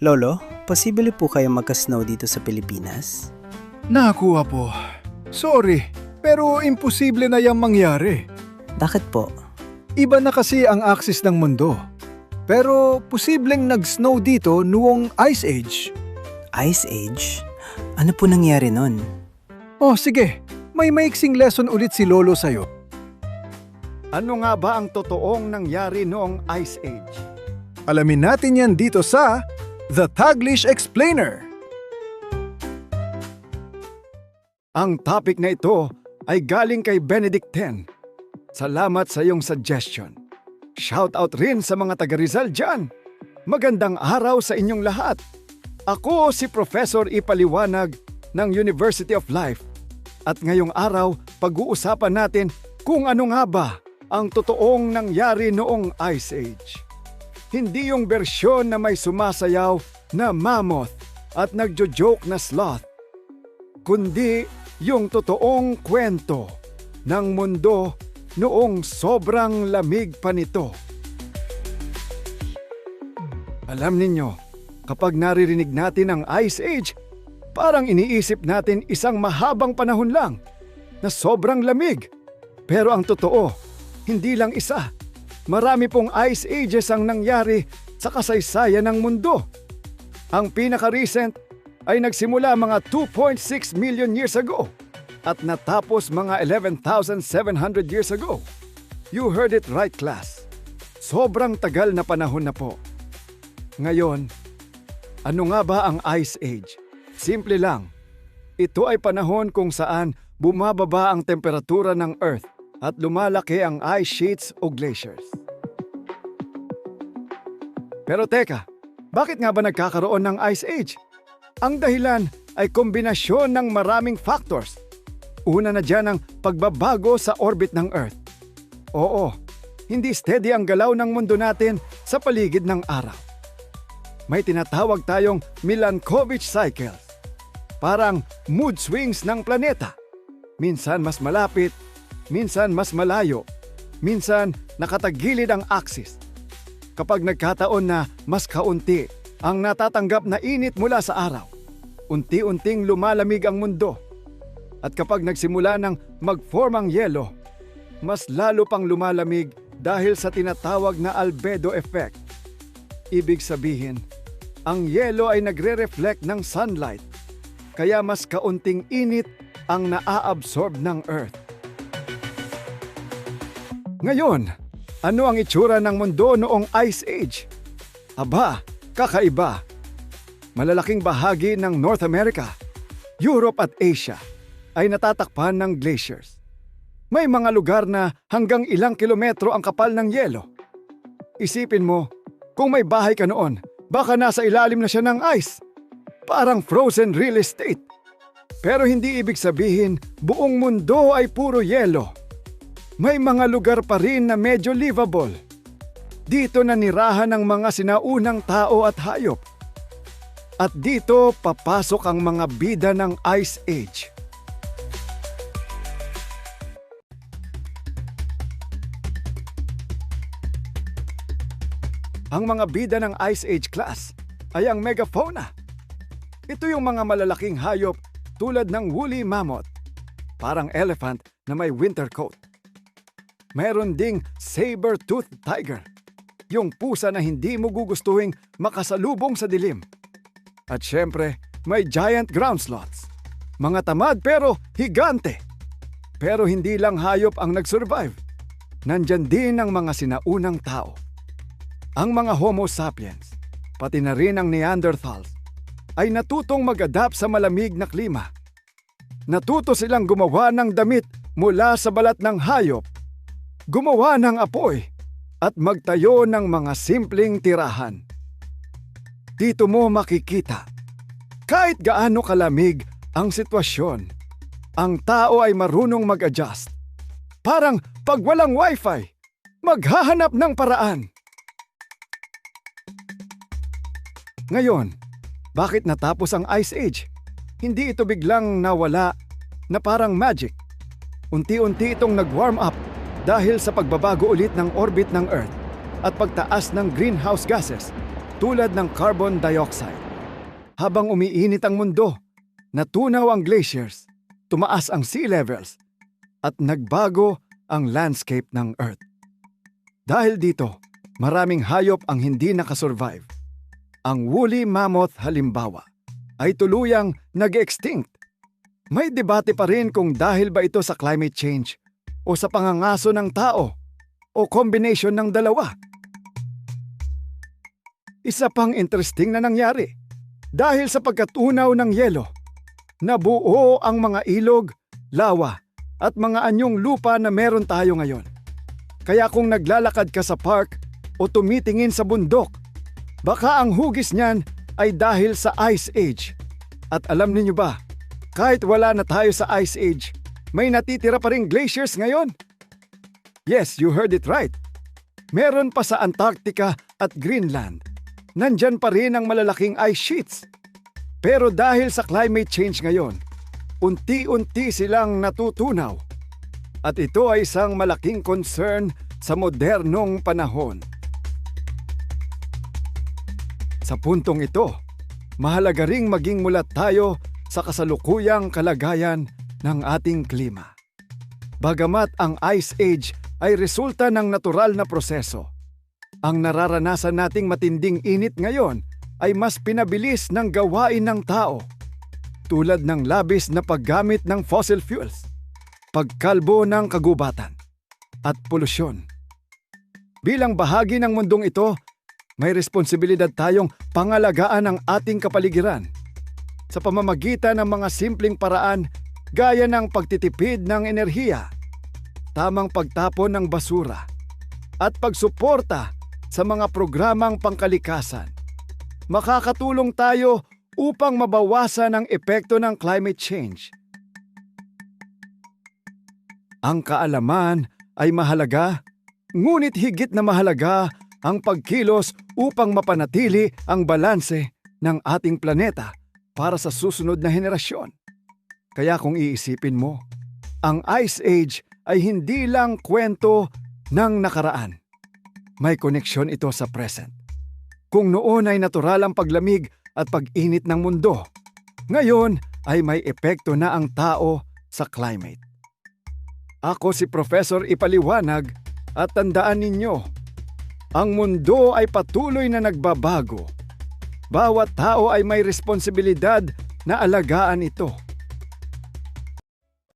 Lolo, posible po kayo magka-snow dito sa Pilipinas? Naku, Apo. Sorry, pero imposible na yang mangyari. Bakit po? Iba na kasi ang aksis ng mundo. Pero posibleng nag-snow dito noong Ice Age. Ice Age? Ano po nangyari nun? Oh, sige. May maiksing lesson ulit si Lolo sa'yo. Ano nga ba ang totoong nangyari noong Ice Age? Alamin natin yan dito sa The Taglish Explainer. Ang topic na ito ay galing kay Benedict 10. Salamat sa iyong suggestion. Shout out rin sa mga taga Rizal dyan. Magandang araw sa inyong lahat. Ako si Professor Ipaliwanag ng University of Life. At ngayong araw, pag-uusapan natin kung ano nga ba ang totoong nangyari noong Ice Age. Hindi yung bersyon na may sumasayaw na mammoth at nagjo-joke na sloth, kundi yung totoong kwento ng mundo noong sobrang lamig pa nito. Alam ninyo, kapag naririnig natin ang Ice Age, parang iniisip natin isang mahabang panahon lang na sobrang lamig. Pero ang totoo, hindi lang isa. Marami pong Ice Ages ang nangyari sa kasaysayan ng mundo. Ang pinaka-recent ay nagsimula mga 2.6 million years ago at natapos mga 11,700 years ago. You heard it right, class. Sobrang tagal na panahon na po. Ngayon, ano nga ba ang Ice Age? Simple lang. Ito ay panahon kung saan bumababa ang temperatura ng Earth at lumalaki ang ice sheets o glaciers. Pero teka, bakit nga ba nagkakaroon ng Ice Age? Ang dahilan ay kombinasyon ng maraming factors. Una na dyan ang pagbabago sa orbit ng Earth. Oo, hindi steady ang galaw ng mundo natin sa paligid ng araw. May tinatawag tayong Milankovitch cycles. Parang mood swings ng planeta. Minsan mas malapit, minsan mas malayo, minsan nakatagilid ang axis. Kapag nagkataon na mas kaunti ang natatanggap na init mula sa araw, unti-unting lumalamig ang mundo. At kapag nagsimula ng mag-form ang yelo, mas lalo pang lumalamig dahil sa tinatawag na albedo effect. Ibig sabihin, ang yelo ay nagre-reflect ng sunlight, kaya mas kaunting init ang naa-absorb ng Earth. Ngayon, ano ang itsura ng mundo noong Ice Age? Aba, kakaiba. Malalaking bahagi ng North America, Europe at Asia ay natatakpan ng glaciers. May mga lugar na hanggang ilang kilometro ang kapal ng yelo. Isipin mo, kung may bahay ka noon, baka nasa ilalim na siya ng ice. Parang frozen real estate. Pero hindi ibig sabihin buong mundo ay puro yelo. May mga lugar pa rin na medyo livable. Dito nanirahan ng mga sinaunang tao at hayop. At dito papasok ang mga bida ng Ice Age. Ang mga bida ng Ice Age class ay ang megafauna. Ito yung mga malalaking hayop tulad ng woolly mammoth, parang elephant na may winter coat. Meron ding saber-toothed tiger, yung pusa na hindi mo gugustuhin makasalubong sa dilim. At syempre, may giant ground sloths, mga tamad pero higante. Pero hindi lang hayop ang nag-survive. Nandyan din ang mga sinaunang tao. Ang mga Homo sapiens, pati na rin ang Neanderthals, ay natutong mag-adapt sa malamig na klima. Natuto silang gumawa ng damit mula sa balat ng hayop, gumawa ng apoy, at magtayo ng mga simpleng tirahan. Dito mo makikita, kahit gaano kalamig ang sitwasyon, ang tao ay marunong mag-adjust. Parang pag walang wifi, maghahanap ng paraan. Ngayon, bakit natapos ang Ice Age? Hindi ito biglang nawala na parang magic. Unti-unti itong nag-warm up dahil sa pagbabago ulit ng orbit ng Earth at pagtaas ng greenhouse gases tulad ng carbon dioxide. Habang umiinit ang mundo, natunaw ang glaciers, tumaas ang sea levels, at nagbago ang landscape ng Earth. Dahil dito, maraming hayop ang hindi nakasurvive. Ang woolly mammoth halimbawa ay tuluyang nag-extinct. May debate pa rin kung dahil ba ito sa climate change o sa pangangaso ng tao o combination ng dalawa. Isa pang interesting na nangyari, dahil sa pagkatunaw ng yelo, nabuo ang mga ilog, lawa at mga anyong lupa na meron tayo ngayon. Kaya kung naglalakad ka sa park o tumitingin sa bundok, baka ang hugis niyan ay dahil sa Ice Age. At alam niyo ba, kahit wala na tayo sa Ice Age, may natitira pa ring glaciers ngayon. Yes, you heard it right. Meron pa sa Antarctica at Greenland. Nandyan pa rin ang malalaking ice sheets. Pero dahil sa climate change ngayon, unti-unti silang natutunaw. At ito ay isang malaking concern sa modernong panahon. Sa puntong ito, mahalaga ring maging mulat tayo sa kasalukuyang kalagayan ng ating klima. Bagamat ang Ice Age ay resulta ng natural na proseso, ang nararanasan nating matinding init ngayon ay mas pinabilis ng gawain ng tao, tulad ng labis na paggamit ng fossil fuels, pagkalbo ng kagubatan, at polusyon. Bilang bahagi ng mundong ito, may responsibilidad tayong pangalagaan ang ating kapaligiran sa pamamagitan ng mga simpleng paraan gaya ng pagtitipid ng enerhiya, tamang pagtapon ng basura, at pagsuporta sa mga programang pangkalikasan. Makakatulong tayo upang mabawasan ang epekto ng climate change. Ang kaalaman ay mahalaga, ngunit higit na mahalaga ang pagkilos upang mapanatili ang balanse ng ating planeta para sa susunod na henerasyon. Kaya kung iisipin mo, ang Ice Age ay hindi lang kwento ng nakaraan. May koneksyon ito sa present. Kung noon ay natural ang paglamig at pag-init ng mundo, ngayon ay may epekto na ang tao sa climate. Ako si Professor Ipaliwanag at tandaan ninyo, ang mundo ay patuloy na nagbabago. Bawat tao ay may responsibilidad na alagaan ito.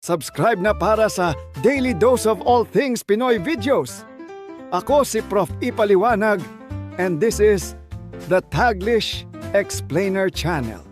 Subscribe na para sa Daily Dose of All Things Pinoy videos. Ako si Prof. Ipaliwanag and this is the Taglish Explainer Channel.